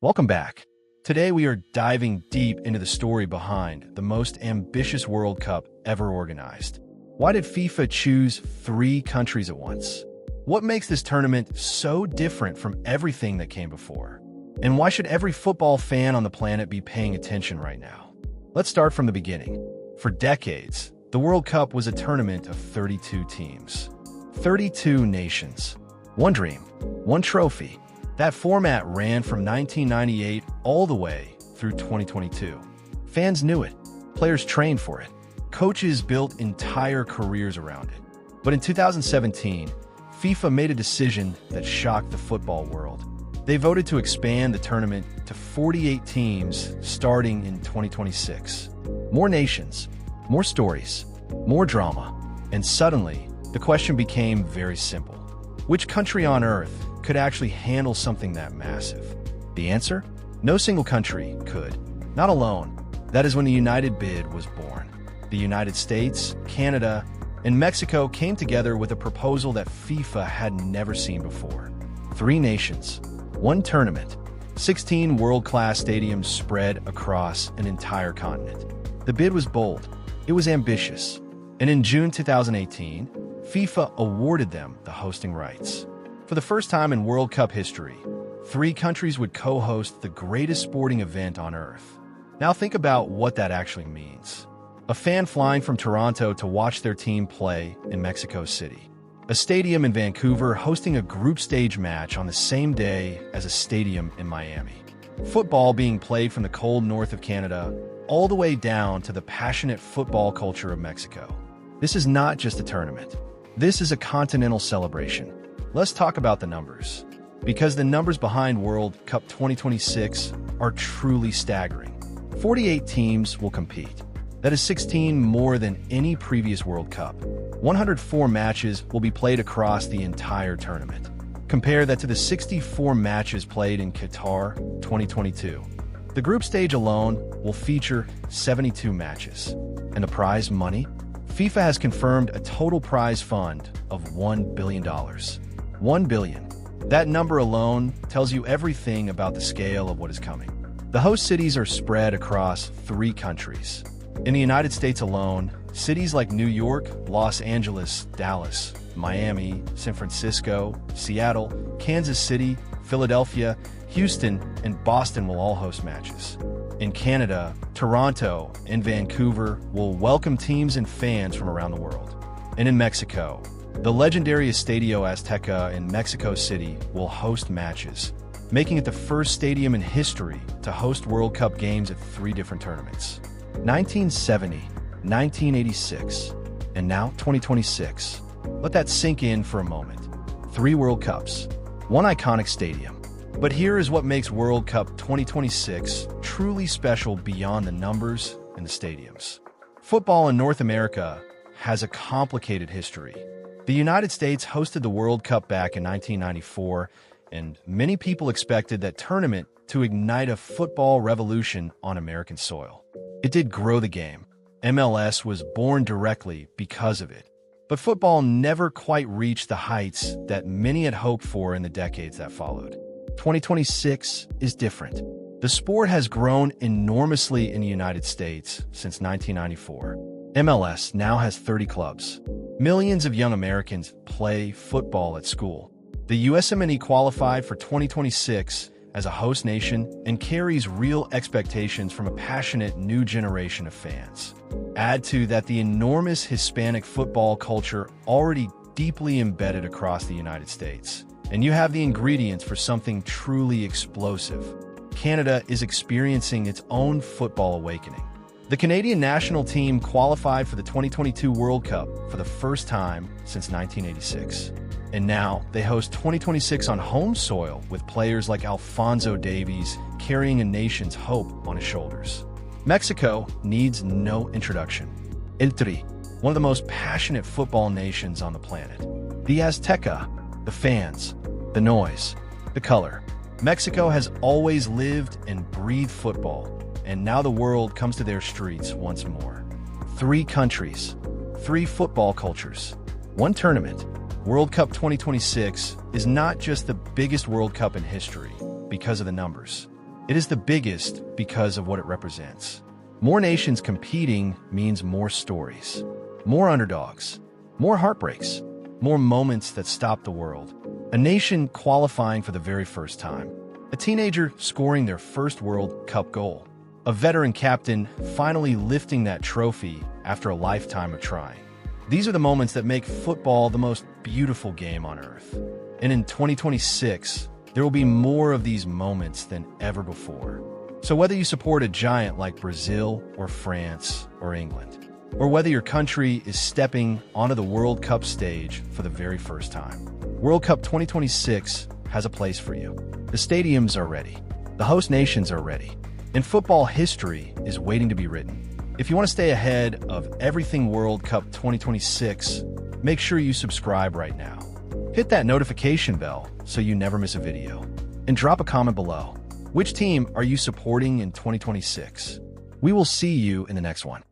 Welcome back. Today we are diving deep into the story behind the most ambitious World Cup ever organized. Why did FIFA choose 3 countries at once? What makes this tournament so different from everything that came before? And why should every football fan on the planet be paying attention right now? Let's start from the beginning. For decades, the World Cup was a tournament of 32 teams. 32 nations. One dream, one trophy. That format ran from 1998 all the way through 2022. Fans knew it. Players trained for it. Coaches built entire careers around it. But in 2017, FIFA made a decision that shocked the football world. They voted to expand the tournament to 48 teams starting in 2026. More nations, more stories, more drama. And suddenly, the question became very simple. Which country on earth could actually handle something that massive? The answer? No single country could. Not alone. That is when the United bid was born. The United States, Canada, and Mexico came together with a proposal that FIFA had never seen before. 3 nations, 1 tournament, 16 world-class stadiums spread across an entire continent. The bid was bold. It was ambitious. And in June 2018, FIFA awarded them the hosting rights. For the first time in World Cup history, 3 countries would co-host the greatest sporting event on Earth. Now think about what that actually means. A fan flying from Toronto to watch their team play in Mexico City. A stadium in Vancouver hosting a group stage match on the same day as a stadium in Miami. Football being played from the cold north of Canada all the way down to the passionate football culture of Mexico. This is not just a tournament. This is a continental celebration. Let's talk about the numbers, because the numbers behind World Cup 2026 are truly staggering. 48 teams will compete. That is 16 more than any previous World Cup. 104 matches will be played across the entire tournament. Compare that to the 64 matches played in Qatar 2022. The group stage alone will feature 72 matches. And the prize money? FIFA has confirmed a total prize fund of $1 billion. $1 billion. That number alone tells you everything about the scale of what is coming. The host cities are spread across 3 countries. In the United States alone, cities like New York, Los Angeles, Dallas, Miami, San Francisco, Seattle, Kansas City, Philadelphia, Houston, and Boston will all host matches. In Canada, Toronto and Vancouver will welcome teams and fans from around the world. And in Mexico, the legendary Estadio Azteca in Mexico City will host matches, making it the first stadium in history to host World Cup games at 3 different tournaments. 1970, 1986, and now 2026. Let that sink in for a moment. 3 World Cups, 1 iconic stadium. But here is what makes World Cup 2026 truly special beyond the numbers and the stadiums. Football in North America has a complicated history. The United States hosted the World Cup back in 1994, and many people expected that tournament to ignite a football revolution on American soil. It did grow the game. MLS was born directly because of it. But football never quite reached the heights that many had hoped for in the decades that followed. 2026 is different. The sport has grown enormously in the United States since 1994. MLS now has 30 clubs. Millions of young Americans play football at school. The USMNT qualified for 2026 as a host nation and carries real expectations from a passionate new generation of fans. Add to that the enormous Hispanic football culture already deeply embedded across the United States, and you have the ingredients for something truly explosive. Canada is experiencing its own football awakening. The Canadian national team qualified for the 2022 World Cup for the first time since 1986. And now they host 2026 on home soil with players like Alphonso Davies carrying a nation's hope on his shoulders. Mexico needs no introduction. El Tri, one of the most passionate football nations on the planet. The Azteca, the fans, the noise, the color. Mexico has always lived and breathed football, and now the world comes to their streets once more. 3 countries, 3 football cultures, 1 tournament. World Cup 2026 is not just the biggest World Cup in history because of the numbers. It is the biggest because of what it represents. More nations competing means more stories, more underdogs, more heartbreaks, more moments that stop the world. A nation qualifying for the very first time. A teenager scoring their first World Cup goal. A veteran captain finally lifting that trophy after a lifetime of trying. These are the moments that make football the most beautiful game on earth. And in 2026, there will be more of these moments than ever before. So whether you support a giant like Brazil or France or England, or whether your country is stepping onto the World Cup stage for the very first time, World Cup 2026 has a place for you. The stadiums are ready. The host nations are ready. And football history is waiting to be written. If you want to stay ahead of everything World Cup 2026, make sure you subscribe right now. Hit that notification bell so you never miss a video. And drop a comment below. Which team are you supporting in 2026? We will see you in the next one.